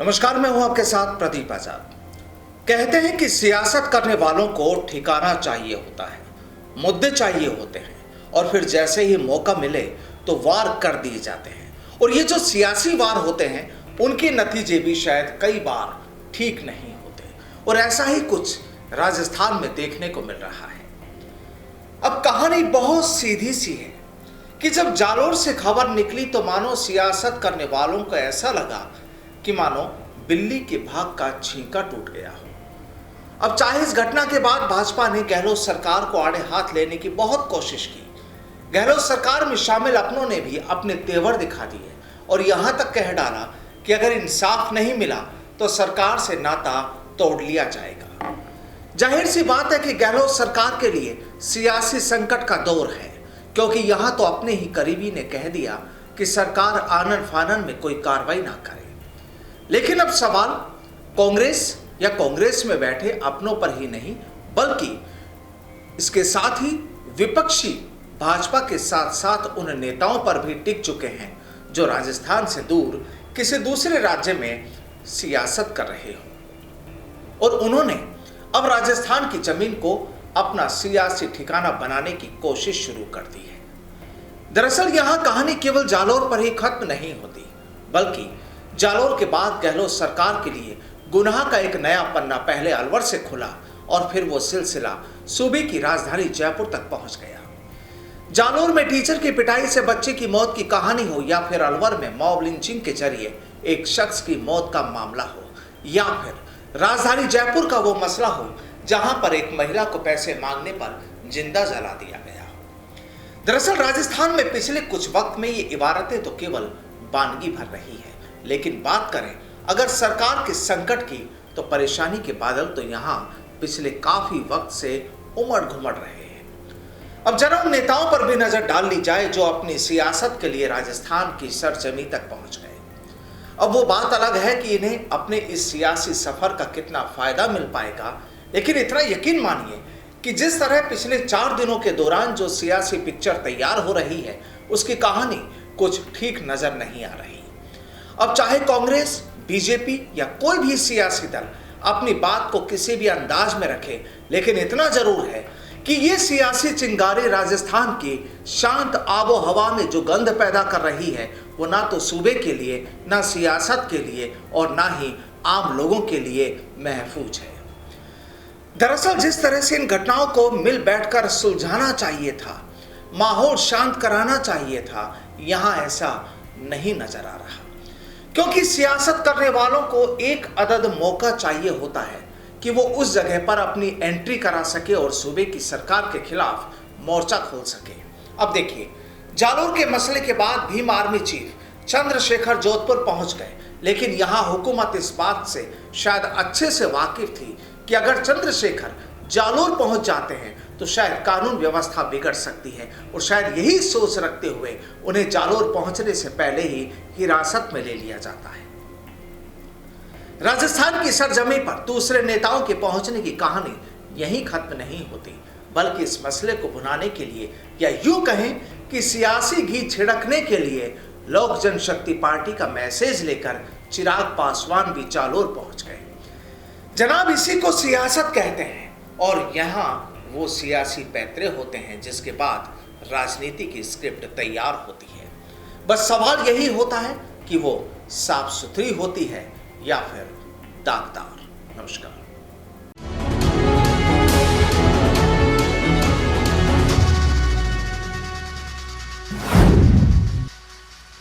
नमस्कार, मैं हूं आपके साथ प्रदीप आजाद। कहते हैं कि सियासत करने वालों को ठिकाना चाहिए होता है, मुद्दे चाहिए होते हैं और फिर जैसे ही मौका मिले तो वार कर दिए जाते हैं। और ये जो सियासी वार होते हैं उनके नतीजे भी शायद कई बार ठीक नहीं होते और ऐसा ही कुछ राजस्थान में देखने को मिल रहा है। अब कहानी बहुत सीधी सी है कि जब जालोर से खबर निकली तो मानो सियासत करने वालों को ऐसा लगा कि मानो बिल्ली के भाग का छींका टूट गया हो। अब चाहे इस घटना के बाद भाजपा ने गहलोत सरकार को आड़े हाथ लेने की बहुत कोशिश की, गहलोत सरकार में शामिल अपनों ने भी अपने तेवर दिखा दिए और यहां तक कह डाला कि अगर इंसाफ नहीं मिला तो सरकार से नाता तोड़ लिया जाएगा। जाहिर सी बात है कि गहलोत सरकार के लिए सियासी संकट का दौर है, क्योंकि यहां तो अपने ही करीबी ने कह दिया कि सरकार आनन फानन में कोई कार्रवाई ना करे। लेकिन अब सवाल कांग्रेस या कांग्रेस में बैठे अपनों पर ही नहीं बल्कि इसके साथ ही विपक्षी भाजपा के साथ साथ उन नेताओं पर भी टिक चुके हैं जो राजस्थान से दूर किसी दूसरे राज्य में सियासत कर रहे हो और उन्होंने अब राजस्थान की जमीन को अपना सियासी ठिकाना बनाने की कोशिश शुरू कर दी है। दरअसल यहां कहानी केवल जालोर पर ही खत्म नहीं होती, बल्कि जालोर के बाद गहलोत सरकार के लिए गुनाह का एक नया पन्ना पहले अलवर से खुला और फिर वो सिलसिला सूबे की राजधानी जयपुर तक पहुंच गया। जालोर में टीचर की पिटाई से बच्चे की मौत की कहानी हो या फिर अलवर में मॉब लिंचिंग के जरिए एक शख्स की मौत का मामला हो या फिर राजधानी जयपुर का वो मसला हो जहां पर एक महिला को पैसे मांगने पर जिंदा जला दिया गया। दरअसल राजस्थान में पिछले कुछ वक्त में ये इबारतें तो केवल बानगी भर रही है, लेकिन बात करें अगर सरकार के संकट की तो परेशानी के बादल तो यहाँ पिछले काफी वक्त से उमड़ घुमड़ रहे हैं। अब जरा उन नेताओं पर भी नजर डाल ली जाए जो अपनी सियासत के लिए राजस्थान की सरजमी तक पहुंच गए। अब वो बात अलग है कि इन्हें अपने इस सियासी सफर का कितना फायदा मिल पाएगा, लेकिन इतना यकीन मानिए कि जिस तरह पिछले 4 दिनों के दौरान जो सियासी पिक्चर तैयार हो रही है उसकी कहानी कुछ ठीक नजर नहीं आ रही। अब चाहे कांग्रेस, बीजेपी या कोई भी सियासी दल अपनी बात को किसी भी अंदाज में रखे, लेकिन इतना जरूर है कि ये सियासी चिंगारी राजस्थान की शांत आबो हवा में जो गंध पैदा कर रही है वो ना तो सूबे के लिए, ना सियासत के लिए और ना ही आम लोगों के लिए महफूज है। दरअसल जिस तरह से इन घटनाओं को मिल बैठकर सुलझाना चाहिए था, माहौल शांत कराना चाहिए था, यहां ऐसा नहीं नजर आ रहा, क्योंकि सियासत करने वालों को एक अदद मौका चाहिए होता है कि वो उस जगह पर अपनी एंट्री करा सके और सूबे की सरकार के खिलाफ मोर्चा खोल सके। अब देखिए, जालोर के मसले के बाद भीम आर्मी चीफ चंद्रशेखर जोधपुर पहुंच गए, लेकिन यहां हुकूमत इस बात से शायद अच्छे से वाकिफ थी कि अगर चंद्रशेखर जालोर पहुंच जाते हैं तो शायद कानून व्यवस्था बिगड़ सकती है और शायद यही सोच रखते हुए उन्हें जालोर पहुंचने से पहले ही हिरासत में ले लिया जाता है। राजस्थान की सरजमी पर दूसरे नेताओं के पहुंचने की कहानी यहीं खत्म नहीं होती, बल्कि इस मसले को भुनाने के लिए या यूं कहें कि सियासी घी छिड़कने के लिए लोक जनशक्ति पार्टी का मैसेज लेकर चिराग पासवान भी जालोर पहुंच गए। जनाब, इसी को सियासत कहते हैं और यहाँ वो सियासी पैतरे होते हैं जिसके बाद राजनीति की स्क्रिप्ट तैयार होती है। बस सवाल यही होता है कि वो साफ सुथरी होती है या फिर दागदार। नमस्कार।